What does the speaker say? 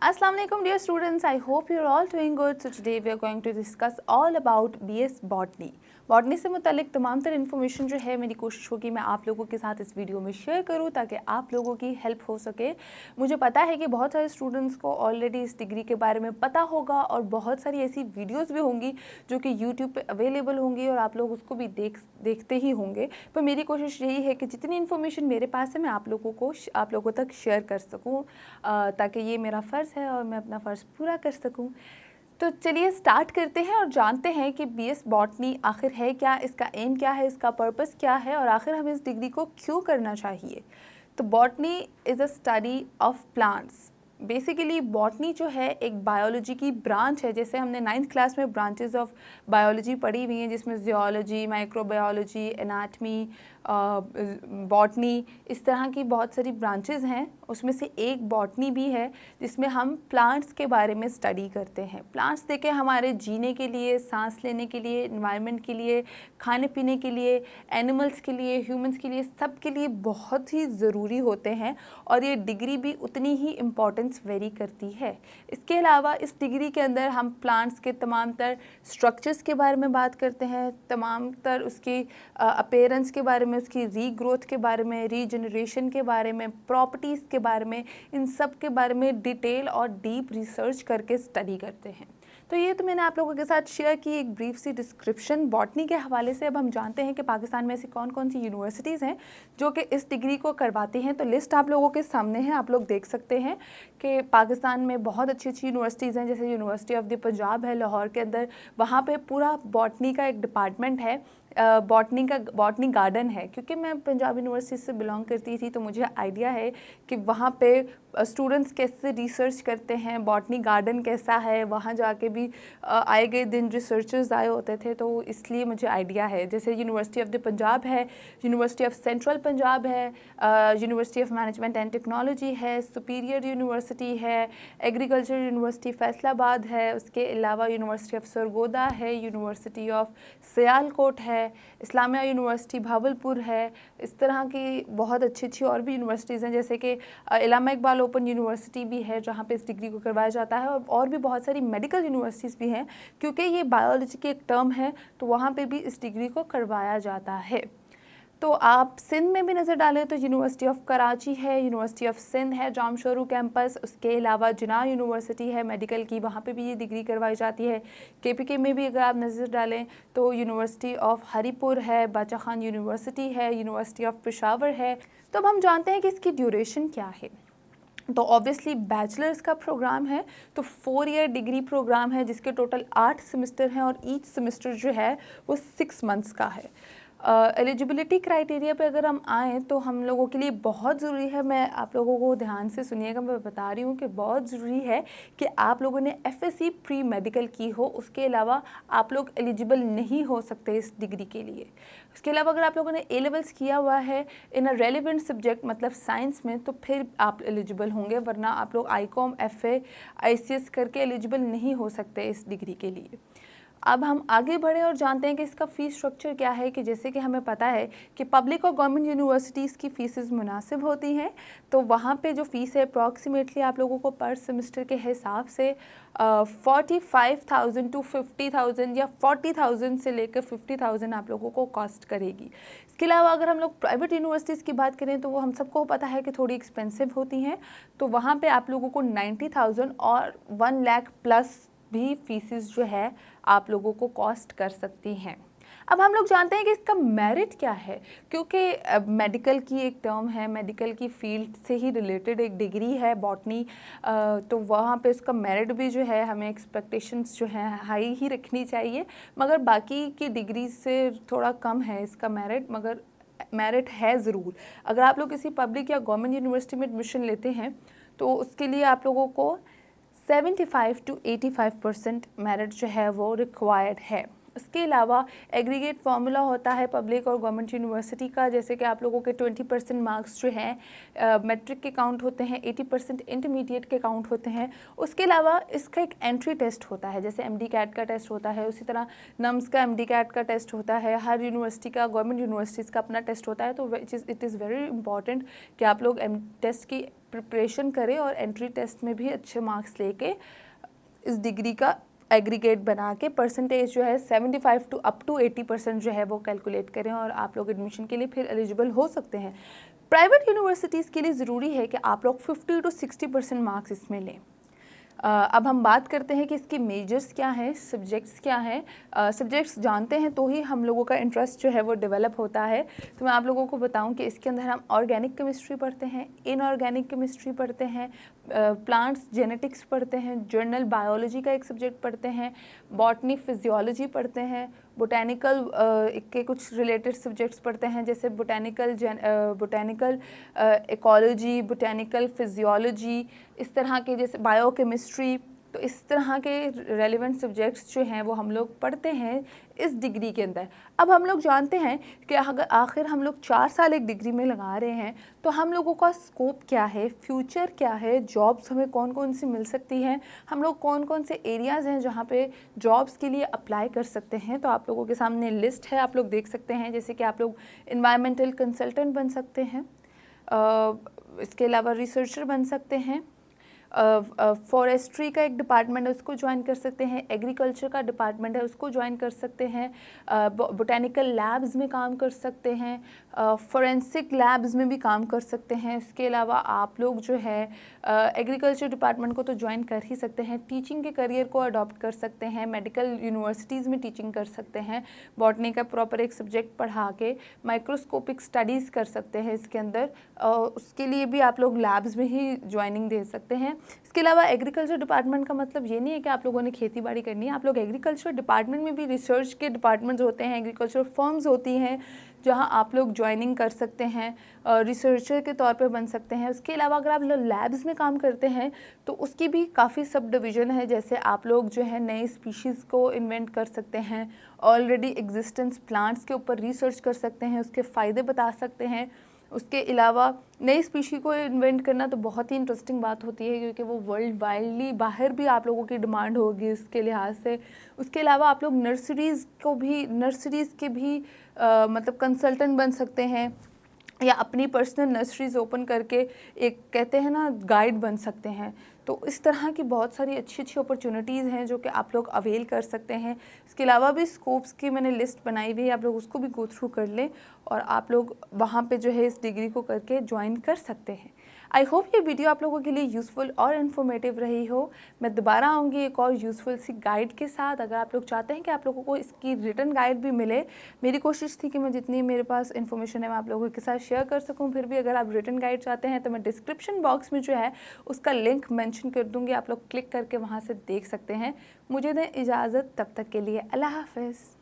Assalamu alaikum dear students, I hope you're all doing good. So today we are going to discuss all about BS Botany. Botany से मुतालिक तमाम तर information जो है मेरी कोशिश होगी मैं आप लोगों के साथ इस वीडियो में शेयर करूं ताकि आप लोगों की हेल्प हो सके। मुझे पता है कि बहुत सारे स्टूडेंट्स को ऑलरेडी इस डिग्री के बारे में पता होगा और बहुत सारी ऐसी वीडियोस भी होंगी जो कि यूट्यूब पे अवेलेबल होंगी और आप लोग उसको भी देखते ही होंगे। पर मेरी कोशिश यही है कि जितनी इन्फॉर्मेशन मेरे पास है मैं आप लोगों तक शेयर कर सकूँ ताकि ये मेरा फ़र्ज़ है और मैं अपना फ़र्ज़ पूरा कर सकूँ। तो चलिए स्टार्ट करते हैं और जानते हैं कि बीएस बॉटनी आखिर है क्या, इसका एम क्या है, इसका पर्पस क्या है और आखिर हमें इस डिग्री को क्यों करना चाहिए। तो botany is a study of plants. Basically botany जो है एक बायोलॉजी की ब्रांच है। जैसे हमने 9th क्लास में ब्रांचेस ऑफ बायोलॉजी पढ़ी हुई हैं जिसमें जियोलॉजी, माइक्रोबायोलॉजी, एनाटमी, बॉटनी, इस तरह की बहुत सारी ब्रांचेस हैं। उसमें से एक बॉटनी भी है जिसमें हम प्लांट्स के बारे में स्टडी करते हैं। प्लांट्स देखें हमारे जीने के लिए, सांस लेने के लिए, एनवायरनमेंट के लिए, खाने पीने के लिए, एनिमल्स के लिए, ह्यूमंस के लिए, सब के लिए बहुत ही ज़रूरी होते हैं और ये डिग्री भी उतनी ही इम्पोर्टेंस वेरी करती है। इसके अलावा इस डिग्री के अंदर हम प्लांट्स के तमाम तर स्ट्रक्चर्स के बारे में बात करते हैं, तमाम तर उसकी अपीयरेंस के बारे में, उसकी रीग्रोथ के बारे में, रीजनरेशन के बारे में, प्रॉपर्टीज़ के बारे में, इन सब के बारे में डिटेल और डीप रिसर्च करके स्टडी करते हैं। तो ये तो मैंने आप लोगों के साथ शेयर की एक ब्रीफ सी डिस्क्रिप्शन बॉटनी के हवाले से। अब हम जानते हैं कि पाकिस्तान में ऐसी कौन कौन सी यूनिवर्सिटीज़ हैं जो कि इस डिग्री को करवाती हैं। तो लिस्ट आप लोगों के सामने है, आप लोग देख सकते हैं कि पाकिस्तान में बहुत अच्छी अच्छी यूनिवर्सिटीज़ हैं। जैसे यूनिवर्सिटी ऑफ द पंजाब है लाहौर के अंदर, वहाँ पे पूरा बॉटनी का एक डिपार्टमेंट है। बॉटनी गार्डन है। क्योंकि मैं पंजाब यूनिवर्सिटी से बिलोंग करती थी तो मुझे आइडिया है कि वहाँ पे स्टूडेंट्स कैसे रिसर्च करते हैं, बॉटनी गार्डन कैसा है, वहाँ जाके भी आए गए दिन रिसर्चर्स आए होते थे, तो इसलिए मुझे आइडिया है। जैसे यूनिवर्सिटी ऑफ द पंजाब है, यूनिवर्सिटी ऑफ सेंट्रल पंजाब है, university of management and technology है, सुपीरियर यूनिवर्सिटी है, एग्रीकल्चर यूनिवर्सिटी फैसलाबाद है, उसके अलावा यूनिवर्सिटी ऑफ सरगोदा है, यूनिवर्सिटी ऑफ सियालकोट है, इस्लामिया यूनिवर्सिटी भावलपुर है। इस तरह की बहुत अच्छी अच्छी और भी यूनिवर्सिटीज़ हैं। जैसे कि इलामा इकबाल ओपन यूनिवर्सिटी भी है जहाँ पे इस डिग्री को करवाया जाता है और भी बहुत सारी मेडिकल यूनिवर्सिटीज़ भी हैं। क्योंकि ये बायोलॉजी की एक टर्म है तो वहाँ पे भी इस डिग्री को करवाया जाता है। तो आप सिंध में भी नज़र डालें तो यूनिवर्सिटी ऑफ कराची है, यूनिवर्सिटी ऑफ सिंध है जामशोरू कैंपस, उसके अलावा जिना यूनिवर्सिटी है मेडिकल की, वहाँ पे भी ये डिग्री करवाई जाती है। केपीके में भी अगर आप नज़र डालें तो यूनिवर्सिटी ऑफ हरीपुर है, बाचा खान यूनिवर्सिटी है, यूनिवर्सिटी ऑफ पेशावर है। तो अब हम जानते हैं कि इसकी ड्यूरेशन क्या है। तो ऑब्वियसली बैचलर्स का प्रोग्राम है, तो 4 ईयर डिग्री प्रोग्राम है जिसके टोटल 8 सेमेस्टर हैं और ईच सेमेस्टर जो है वो 6 मंथ्स का है। एलिजिबिलिटी क्राइटेरिया पे अगर हम आएँ तो हम लोगों के लिए बहुत ज़रूरी है, मैं आप लोगों को ध्यान से सुनिएगा, मैं बता रही हूँ कि बहुत ज़रूरी है कि आप लोगों ने एफएससी प्री मेडिकल की हो, उसके अलावा आप लोग एलिजिबल नहीं हो सकते इस डिग्री के लिए। उसके अलावा अगर आप लोगों ने ए लेवल्स किया हुआ है इन अ रेलिवेंट सब्जेक्ट मतलब साइंस में तो फिर आप एलिजिबल होंगे, वरना आप लोग आईकॉम, एफए, आईसीएस करके एलिजिबल नहीं हो सकते इस डिग्री के लिए। अब हम आगे बढ़े और जानते हैं कि इसका फ़ीस स्ट्रक्चर क्या है। कि जैसे कि हमें पता है कि पब्लिक और गवर्नमेंट यूनिवर्सिटीज़ की फ़ीसेस मुनासिब होती हैं, तो वहाँ पे जो फ़ीस है अप्रॉक्सीमेटली आप लोगों को पर सेमेस्टर के हिसाब से 45,000 टू 50,000 या 40,000 से लेकर 50,000 आप लोगों को कॉस्ट करेगी। इसके अलावा अगर हम लोग प्राइवेट यूनिवर्सिटीज़ की बात करें तो वो हम सबको पता है कि थोड़ी एक्सपेंसिव होती हैं, तो वहाँ पे आप लोगों को 90,000 और 1 लाख प्लस भी फीसिस जो है आप लोगों को कॉस्ट कर सकती हैं। अब हम लोग जानते हैं कि इसका मेरिट क्या है, क्योंकि मेडिकल की एक टर्म है, मेडिकल की फील्ड से ही रिलेटेड एक डिग्री है बॉटनी, तो वहाँ पे उसका मेरिट भी जो है हमें एक्सपेक्टेशंस जो है हाई ही रखनी चाहिए, मगर बाकी की डिग्री से थोड़ा कम है इसका मेरिट, मगर मेरिट है ज़रूर। अगर आप लोग किसी पब्लिक या गवर्नमेंट यूनिवर्सिटी में एडमिशन लेते हैं तो उसके लिए आप लोगों को 75 to 85% मेरिट जो है वो रिक्वायर्ड है। उसके अलावा एग्रीगेट फार्मूला होता है पब्लिक और गवर्नमेंट यूनिवर्सिटी का, जैसे कि आप लोगों के 20% मार्क्स जो हैं मैट्रिक के काउंट होते हैं, 80% इंटरमीडिएट के काउंट होते हैं। उसके अलावा इसका एक एंट्री टेस्ट होता है, जैसे MD कैट का टेस्ट होता है, उसी तरह नम्स का MD कैट का टेस्ट होता है। हर यूनिवर्सिटी का, गवर्नमेंट यूनिवर्सिटीज़ का अपना टेस्ट होता है। तो इट इज़ वेरी इंपॉर्टेंट कि आप लोग टेस्ट की प्रिपरेशन करें और एंट्री टेस्ट में भी अच्छे मार्क्स लेके इस डिग्री का एग्रीगेट बना के परसेंटेज जो है 75 टू अप टू 80% जो है वो कैलकुलेट करें और आप लोग एडमिशन के लिए फिर एलिजिबल हो सकते हैं। प्राइवेट यूनिवर्सिटीज़ के लिए ज़रूरी है कि आप लोग 50 टू 60% मार्क्स इसमें लें। अब हम बात करते हैं कि इसकी मेजर्स क्या हैं, सब्जेक्ट्स क्या हैं। सब्जेक्ट्स जानते हैं तो ही हम लोगों का इंटरेस्ट जो है वो डेवलप होता है। तो मैं आप लोगों को बताऊं कि इसके अंदर हम ऑर्गेनिक केमिस्ट्री पढ़ते हैं, इनऑर्गेनिक केमिस्ट्री पढ़ते हैं, प्लांट्स जेनेटिक्स पढ़ते हैं, जर्नल बायोलॉजी का एक सब्जेक्ट पढ़ते हैं, बॉटनी फिजियोलॉजी पढ़ते हैं, बोटैनिकल के कुछ रिलेटेड सब्जेक्ट्स पढ़ते हैं, जैसे बोटैनिकल इकोलॉजी, बोटैनिकल फिजियोलॉजी, इस तरह के, जैसे बायोकेमिस्ट्री। तो इस तरह के रेलिवेंट सब्जेक्ट्स जो हैं वो हम लोग पढ़ते हैं इस डिग्री के अंदर। अब हम लोग जानते हैं कि अगर आखिर हम लोग 4 साल एक डिग्री में लगा रहे हैं तो हम लोगों का स्कोप क्या है, फ्यूचर क्या है, जॉब्स हमें कौन कौन सी मिल सकती हैं, हम लोग कौन कौन से एरियाज़ हैं जहाँ पे जॉब्स के लिए अप्लाई कर सकते हैं। तो आप लोगों के सामने लिस्ट है, आप लोग देख सकते हैं। जैसे कि आप लोग इन्वायरमेंटल कंसल्टेंट बन सकते हैं, इसके अलावा रिसर्चर बन सकते हैं, फॉरेस्ट्री का एक डिपार्टमेंट है उसको ज्वाइन कर सकते हैं, एग्रीकल्चर का डिपार्टमेंट है उसको ज्वाइन कर सकते हैं, बोटेनिकल लैब्स में काम कर सकते हैं, फोरेंसिक लैब्स में भी काम कर सकते हैं। इसके अलावा आप लोग जो है एग्रीकल्चर डिपार्टमेंट को तो ज्वाइन कर ही सकते हैं, टीचिंग के करियर को अडॉप्ट कर सकते हैं, मेडिकल यूनिवर्सिटीज़ में टीचिंग कर सकते हैं, बॉटनी का प्रॉपर एक सब्जेक्ट पढ़ा के माइक्रोस्कोपिक स्टडीज़ कर सकते हैं इसके अंदर, उसके लिए भी आप लोग लैब्स में ही ज्वाइनिंग दे सकते हैं। इसके अलावा एग्रीकल्चर डिपार्टमेंट का मतलब ये नहीं है कि आप लोगों ने खेती बाड़ी करनी है, आप लोग एग्रीकल्चर डिपार्टमेंट में भी रिसर्च के डिपार्टमेंट्स होते हैं, एग्रीकल्चर फर्म्स होती हैं जहां आप लोग ज्वाइनिंग कर सकते हैं, रिसर्चर के तौर पे बन सकते हैं। उसके अलावा अगर आप लैब्स में काम करते हैं तो उसकी भी काफ़ी सब डिवीज़न है, जैसे आप लोग जो है नए स्पीशीज़ को इन्वेंट कर सकते हैं, ऑलरेडी एग्जिस्टेंस प्लांट्स के ऊपर रिसर्च कर सकते हैं, उसके फ़ायदे बता सकते हैं। उसके अलावा नई स्पीशी को इन्वेंट करना तो बहुत ही इंटरेस्टिंग बात होती है, क्योंकि वो वर्ल्ड वाइडली बाहर भी आप लोगों की डिमांड होगी उसके लिहाज से। उसके अलावा आप लोग नर्सरीज़ के भी मतलब कंसल्टेंट बन सकते हैं, या अपनी पर्सनल नर्सरीज ओपन करके एक कहते हैं ना गाइड बन सकते हैं। तो इस तरह की बहुत सारी अच्छी अच्छी अपॉर्चुनिटीज़ हैं जो कि आप लोग अवेल कर सकते हैं। इसके अलावा भी स्कोप्स की मैंने लिस्ट बनाई हुई है, आप लोग उसको भी गो थ्रू कर लें और आप लोग वहाँ पे जो है इस डिग्री को करके ज्वाइन कर सकते हैं। आई होप ये वीडियो आप लोगों के लिए यूज़फुल और इन्फॉर्मेटिव रही हो। मैं दोबारा आऊँगी एक और यूज़फुल सी गाइड के साथ। अगर आप लोग चाहते हैं कि आप लोगों को इसकी रिटन गाइड भी मिले, मेरी कोशिश थी कि मैं जितनी मेरे पास इन्फॉर्मेशन है मैं आप लोगों के साथ शेयर कर सकूं। फिर भी अगर आप रिटन गाइड चाहते हैं तो मैं डिस्क्रिप्शन बॉक्स में जो है उसका लिंक मेंशन कर दूंगी, आप लोग क्लिक करके वहां से देख सकते हैं। मुझे दें इजाज़त, तब तक के लिए अल्लाह हाफ़िज़।